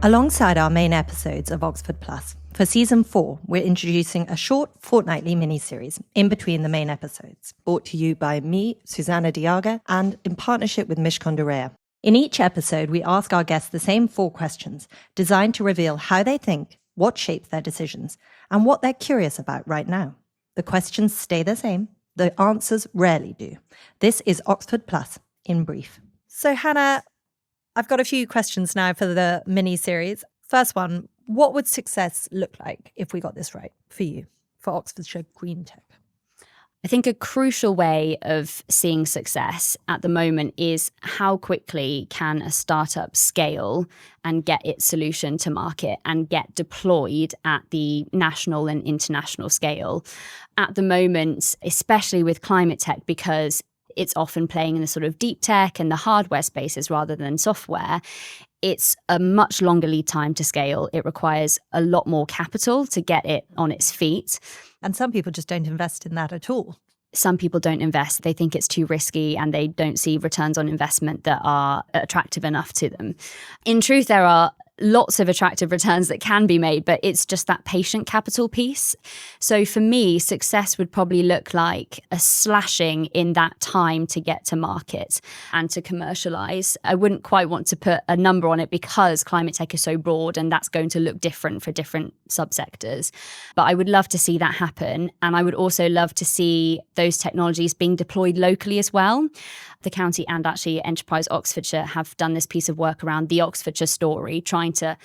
Alongside our main episodes of Oxford Plus, for Season 4, we're introducing a short fortnightly mini-series in between the main episodes, brought to you by me, Susannah de Jager, and in partnership with Mishcon de Rea. In each episode, we ask our guests the same 4 questions, designed to reveal how they think, what shapes their decisions, and what they're curious about right now. The questions stay the same, the answers rarely do. This is Oxford Plus in brief. So, Hannah, I've got a few questions now for the mini-series. First one, what would success look like if we got this right for you, for Oxfordshire Greentech? I think a crucial way of seeing success at the moment is how quickly can a startup scale and get its solution to market and get deployed at the national and international scale. At the moment, especially with climate tech, because it's often playing in the sort of deep tech and the hardware spaces rather than software, it's a much longer lead time to scale. It requires a lot more capital to get it on its feet. And some people just don't invest in that at all. Some people don't invest. They think it's too risky and they don't see returns on investment that are attractive enough to them. In truth, there are lots of attractive returns that can be made, but it's just that patient capital piece. So for me, success would probably look like a slashing in that time to get to market and to commercialize. I wouldn't quite want to put a number on it because climate tech is so broad and that's going to look different for different subsectors. But I would love to see that happen. And I would also love to see those technologies being deployed locally as well. The county and actually Enterprise Oxfordshire have done this piece of work around the Oxfordshire story, trying to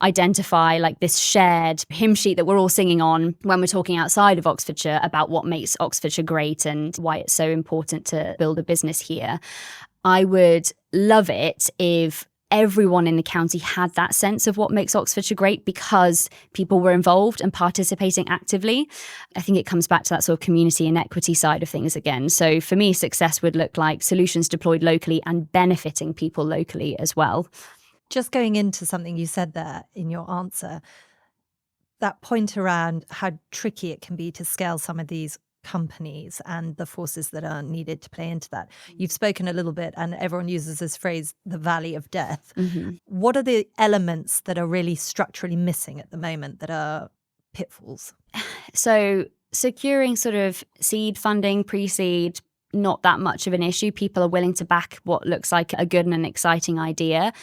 identify like this shared hymn sheet that we're all singing on when we're talking outside of Oxfordshire about what makes Oxfordshire great and why it's so important to build a business here. I would love it if everyone in the county had that sense of what makes Oxfordshire great because people were involved and participating actively. I think it comes back to that sort of community and equity side of things again. So for me, success would look like solutions deployed locally and benefiting people locally as well. Just going into something you said there in your answer, that point around how tricky it can be to scale some of these companies and the forces that are needed to play into that. You've spoken a little bit and everyone uses this phrase, the valley of death. Mm-hmm. What are the elements that are really structurally missing at the moment that are pitfalls? So securing sort of seed funding, pre-seed, not that much of an issue. People are willing to back what looks like a good and an exciting idea.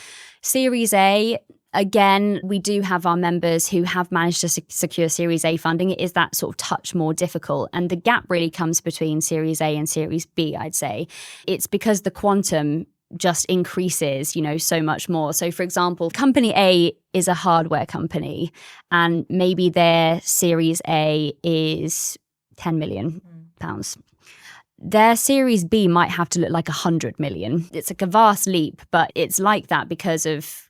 Series A, again, we do have our members who have managed to secure Series A funding. It is that sort of touch more difficult. And the gap really comes between Series A and Series B, I'd say. It's because the quantum just increases, so much more. So, for example, Company A is a hardware company and maybe their Series A is £10 million. Their Series B might have to look like 100 million. It's like a vast leap, but it's like that because of,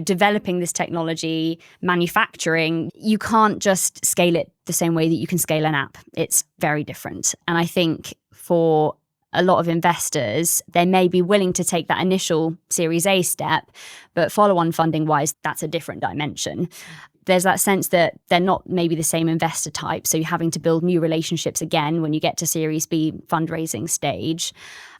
developing this technology, manufacturing. You can't just scale it the same way that you can scale an app. It's very different. And I think for a lot of investors, they may be willing to take that initial Series A step, but follow-on funding-wise, that's a different dimension. There's that sense that they're not maybe the same investor type, so you're having to build new relationships again when you get to Series B fundraising stage.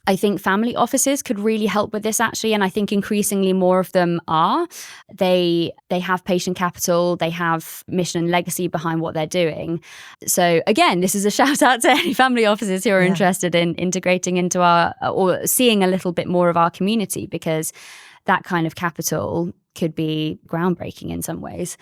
I think family offices could really help with this actually, and I think increasingly more of them are. They have patient capital, they have mission and legacy behind what they're doing. So again, this is a shout out to any family offices who are interested in integrating into our, or seeing a little bit more of our community, because that kind of capital could be groundbreaking in some ways.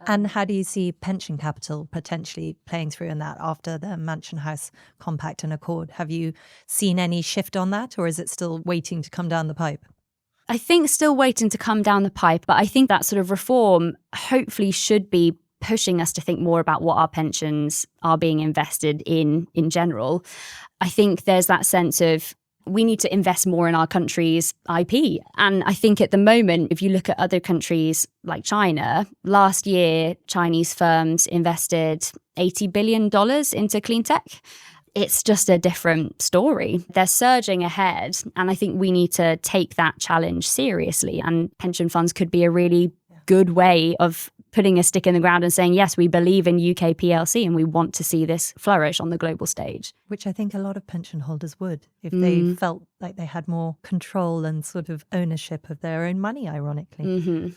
And how do you see pension capital potentially playing through in that after the Mansion House Compact and Accord? Have you seen any shift on that, or is it still waiting to come down the pipe? I think still waiting to come down the pipe, but I think that sort of reform hopefully should be pushing us to think more about what our pensions are being invested in general. I think there's that sense of we need to invest more in our country's IP. And I think at the moment, if you look at other countries like China, last year, Chinese firms invested $80 billion into clean tech. It's just a different story. They're surging ahead. And I think we need to take that challenge seriously. And pension funds could be a really good way of putting a stick in the ground and saying, yes, we believe in UK PLC and we want to see this flourish on the global stage. Which I think a lot of pension holders would, if they felt like they had more control and sort of ownership of their own money, ironically. Mm-hmm.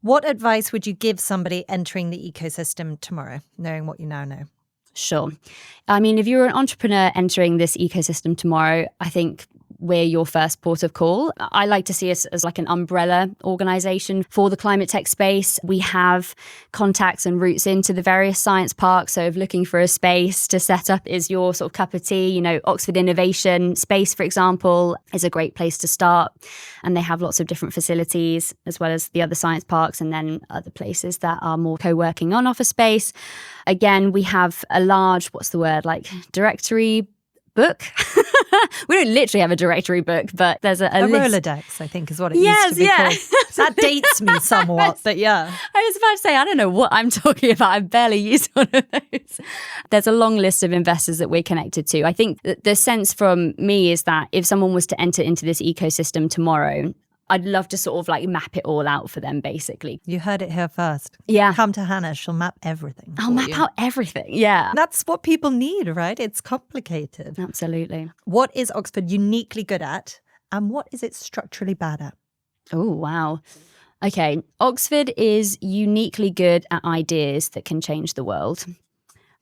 What advice would you give somebody entering the ecosystem tomorrow, knowing what you now know? Sure. I mean, if you're an entrepreneur entering this ecosystem tomorrow, I think we're your first port of call. I like to see us as like an umbrella organization for the climate tech space. We have contacts and routes into the various science parks. So if looking for a space to set up is your sort of cup of tea, you know, Oxford Innovation Space, for example, is a great place to start. And they have lots of different facilities as well as the other science parks and then other places that are more co-working on office space. Again, we have a large, directory book. We don't literally have a directory book, but there's a list. Rolodex, I think, is what it used to be called. That dates me somewhat, but yeah. I was about to say, I don't know what I'm talking about. I've barely used one of those. There's a long list of investors that we're connected to. I think the sense from me is that if someone was to enter into this ecosystem tomorrow, I'd love to sort of like map it all out for them, basically. You heard it here first. Yeah. Come to Hannah. She'll map everything. I'll map out everything. Yeah. That's what people need, right? It's complicated. Absolutely. What is Oxford uniquely good at and what is it structurally bad at? Oh, wow. Okay. Oxford is uniquely good at ideas that can change the world.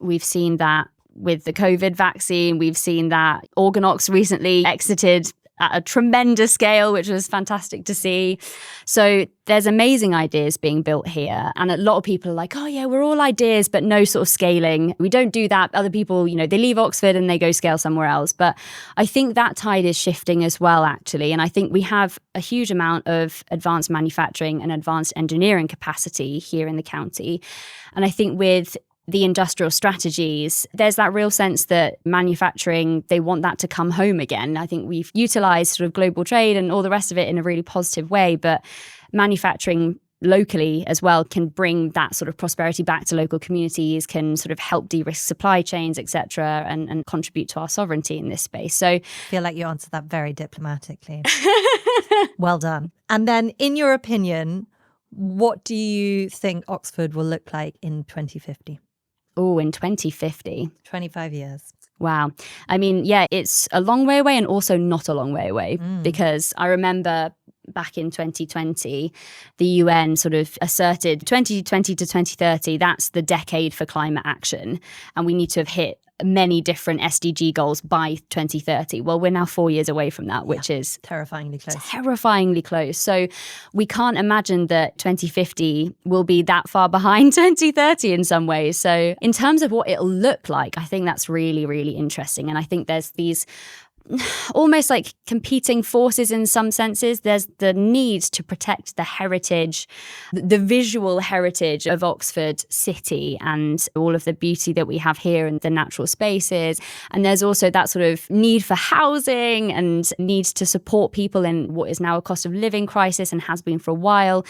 We've seen that with the COVID vaccine. We've seen that Organox recently exited at a tremendous scale, which was fantastic to see. So there's amazing ideas being built here. And a lot of people are like, oh yeah, we're all ideas, but no sort of scaling. We don't do that. Other people, you know, they leave Oxford and they go scale somewhere else. But I think that tide is shifting as well, actually. And I think we have a huge amount of advanced manufacturing and advanced engineering capacity here in the county. And I think with the industrial strategies, there's that real sense that manufacturing, they want that to come home again. I think we've utilized sort of global trade and all the rest of it in a really positive way, but manufacturing locally as well can bring that sort of prosperity back to local communities, can sort of help de-risk supply chains, etc., and contribute to our sovereignty in this space. So I feel like you answered that very diplomatically. Well done. And then in your opinion, what do you think Oxford will look like in 2050? Oh, in 2050. 25 years. Wow. I mean, yeah, it's a long way away and also not a long way away because I remember back in 2020, the UN sort of asserted 2020 to 2030, that's the decade for climate action. And we need to have hit many different SDG goals by 2030. Well, we're now 4 years away from that, which is terrifyingly close. Terrifyingly close. So we can't imagine that 2050 will be that far behind 2030 in some ways. So in terms of what it'll look like, I think that's really, really interesting. And I think there's these almost like competing forces in some senses. There's the need to protect the heritage, the visual heritage of Oxford City and all of the beauty that we have here and the natural spaces. And there's also that sort of need for housing and need to support people in what is now a cost of living crisis and has been for a while.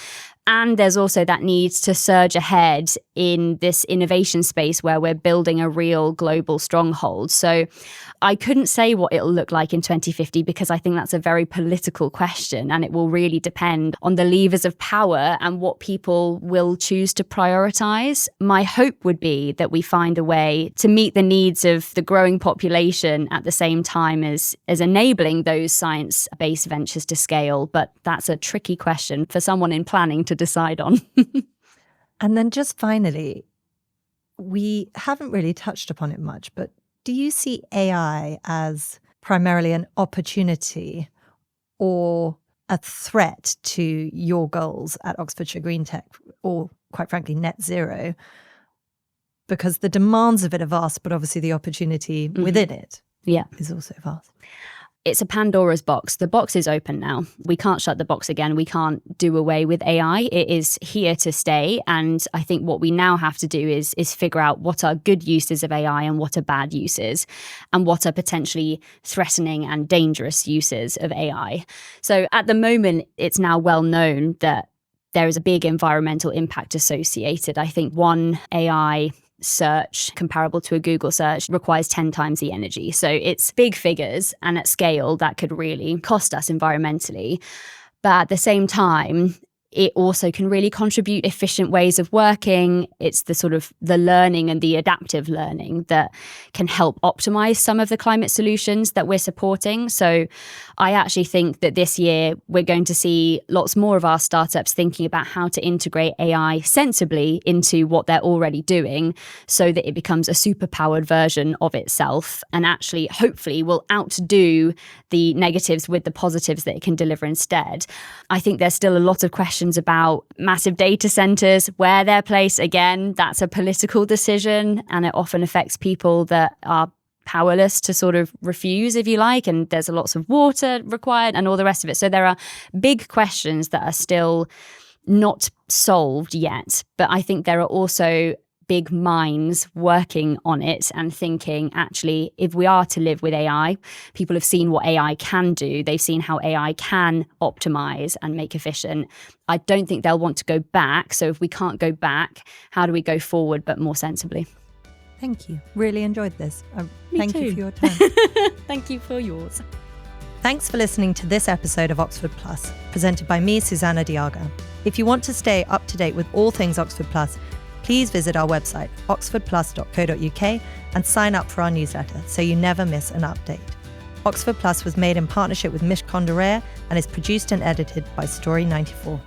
And there's also that need to surge ahead in this innovation space where we're building a real global stronghold. So I couldn't say what it'll look like in 2050 because I think that's a very political question and it will really depend on the levers of power and what people will choose to prioritize. My hope would be that we find a way to meet the needs of the growing population at the same time as enabling those science-based ventures to scale. But that's a tricky question for someone in planning to decide on. And then just finally, we haven't really touched upon it much, but do you see AI as primarily an opportunity or a threat to your goals at Oxfordshire Greentech or, quite frankly, net zero? Because the demands of it are vast, but obviously the opportunity within it is also vast. It's a Pandora's box. The box is open now. We can't shut the box again. We can't do away with AI. It is here to stay. And I think what we now have to do is figure out what are good uses of AI and what are bad uses and what are potentially threatening and dangerous uses of AI. So at the moment, it's now well known that there is a big environmental impact associated. I think one AI search comparable to a Google search requires 10 times the energy. So it's big figures and at scale that could really cost us environmentally. But at the same time, it also can really contribute efficient ways of working. It's the sort of the learning and the adaptive learning that can help optimize some of the climate solutions that we're supporting. So I actually think that this year we're going to see lots more of our startups thinking about how to integrate AI sensibly into what they're already doing so that it becomes a superpowered version of itself and actually hopefully will outdo the negatives with the positives that it can deliver instead. I think there's still a lot of questions about massive data centers, where they're placed. Again, that's a political decision and it often affects people that are powerless to sort of refuse, if you like, and there's lots of water required and all the rest of it. So there are big questions that are still not solved yet, but I think there are also big minds working on it and thinking, actually, if we are to live with AI, people have seen what AI can do. They've seen how AI can optimize and make efficient. I don't think they'll want to go back. So if we can't go back, how do we go forward, but more sensibly? Thank you. Really enjoyed this. Thank you for your time. Thank you for yours. Thanks for listening to this episode of Oxford Plus, presented by me, Susannah de Jager. If you want to stay up to date with all things Oxford Plus, please visit our website, oxfordplus.co.uk, and sign up for our newsletter so you never miss an update. Oxford Plus was made in partnership with Mishcon de Rare and is produced and edited by Story 94.